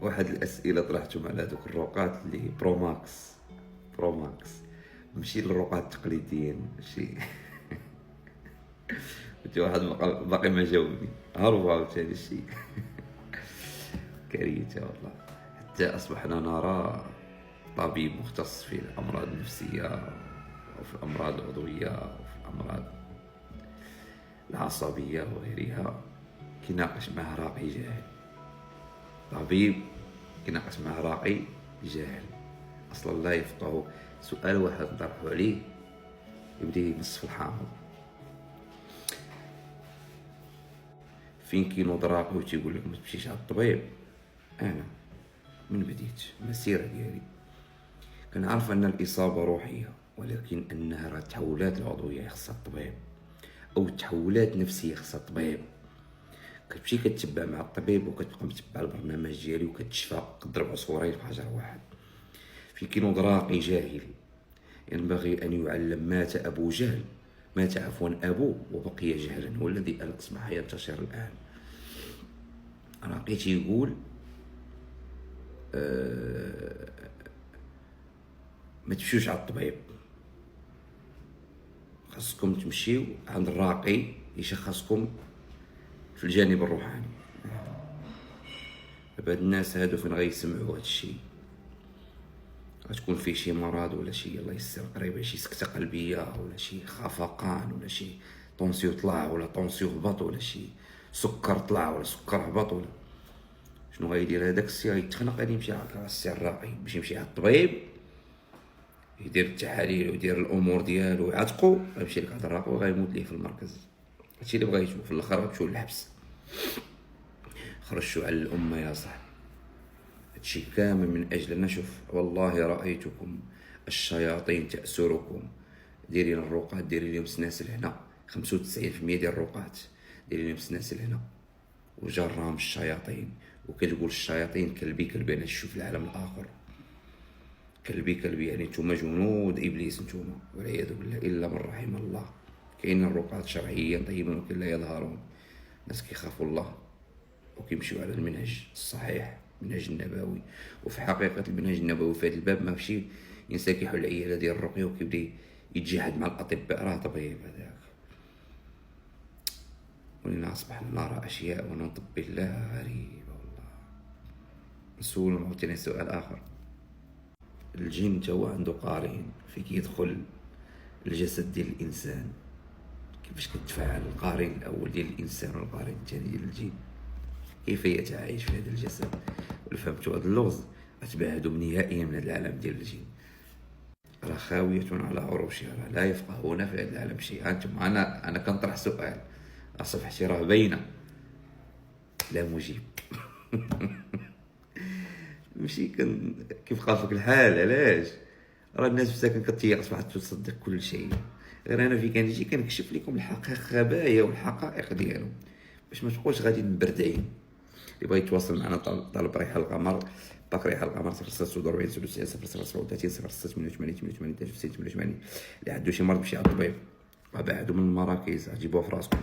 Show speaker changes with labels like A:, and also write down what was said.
A: واحد الاسئله طرحتهم على دوك الرقات اللي برو ماكس ماشي الرقات التقليديين شي قلت واحد باقي ما جاوبني، هربوا عاوتاني الشيء كارثه والله. حتى اصبحنا نرى طبيب مختص في الامراض النفسيه وفي الامراض العضويه وفي الامراض العصبيه وغيرها كيناقش معه راقي جاهل. طبيب كيناقش معه راقي جاهل اصلا لا يفقه سؤال واحد نطرحو عليه يبدا يمس في الحامض. فين كينوض راقي وتيقول لك ما تمشيش على الطبيب؟ انا من بديت المسيره ديالي كنعرف ان الاصابه روحيه، ولكن انها راه تحولات العضويه خصها الطبيب، او تحولات نفسيه خصها الطبيب. كتمشي كتبع مع الطبيب وكتبقى متبع البرنامج ديالي وكتشفى قدر عصفورين في حجر واحد. في كينوض راقي جاهل ينبغي ان يعلم مات ابو جهل، مات عفوا ابوه وبقي جهلا، هو الذي اصبح ينتشر الان. راقي تيقول ما تمشيوش على الطبيب، خاصكم تمشيو عند الراقي يشخصكم في الجانب الروحاني. دابا هاد الناس هادو فين غيسمعوا هاد الشيء؟ غتكون فيه شي مرض ولا شي الله يسر قريبا شي سكته قلبيه ولا شي خفقان ولا شي طونسيو طلع ولا طونسيو هبط ولا شي سكر طلع ولا سكر هبط ولا شنو غيدير هذاك السي؟ غيتخنق غادي يمشي على السي الراقي باش يمشي على الطبيب يدير التحاليل ويدير الامور ديالو ويعتقو، غيمشي لك عند الراقي وغيموت ليه في المركز. هادشي اللي بغيتو في الاخر غتمشيو للحبس. خرجتوا على الامه يا صاحبي. هادشي كامل من اجلنا. شوف والله رايتكم الشياطين تاسركم. ديري الرقات ديري لهم سناسل هنا، 95% ديال الرقات ديري لهم سناسل هنا وجراهم الشياطين. وكتقول الشياطين كلبي انا نشوف العالم الاخر. كلبي يعني نتوما جنود ابليس نتوما والعياذ بالله الا من رحم الله. كاين الرقات شرعيا طيبين ولكن لا يظهرون. الناس كيخافوا الله وكيمشيو على المنهج الصحيح، المنهج النبوي. وفي حقيقه المنهج النبوي في هذا الباب ماشي انسان كيحل العياله ديال الرقيه وكيبدا يتجاهد مع الاطباء، راه طبيب هذاك. ولنا اصبحنا نرى اشياء ونطب بالله غريبه والله. نسول عاوتاني سؤال اخر. الجن تا هو عنده قارين في كيدخل الجسد ديال الانسان، كيفاش كتفاعل القارين الاول ديال الانسان والقارين الثاني ديال الجن؟ كيف يتعايش في هذا الجسد؟ ولا فهمتوا هذا اللغز اتبعدوا نهائيا من هذا العالم ديال الجن. راه خاوية على عروشها، راه لا يفقهون في هذا العالم شيء. انتم انا كنطرح سؤال صفحتي راه باينه لا مجيب ماشي كيبقى فيك الحال. علاش؟ راه الناس مساكن كتيقص واحد تصدق كل شيء. غير انا في كنجي كنكشف لكم الحقائق خبايا والحقائق ديالهم باش ما تبقوش غادي مبردعين. اللي بغى يتواصل معنا طالب ريح القمر، باك ريح القمر 0646 00 37 0688 88 88 اللي عنده شي مرض مشي على الطبيب. بعدو من المراكز عجبوه في راسكم.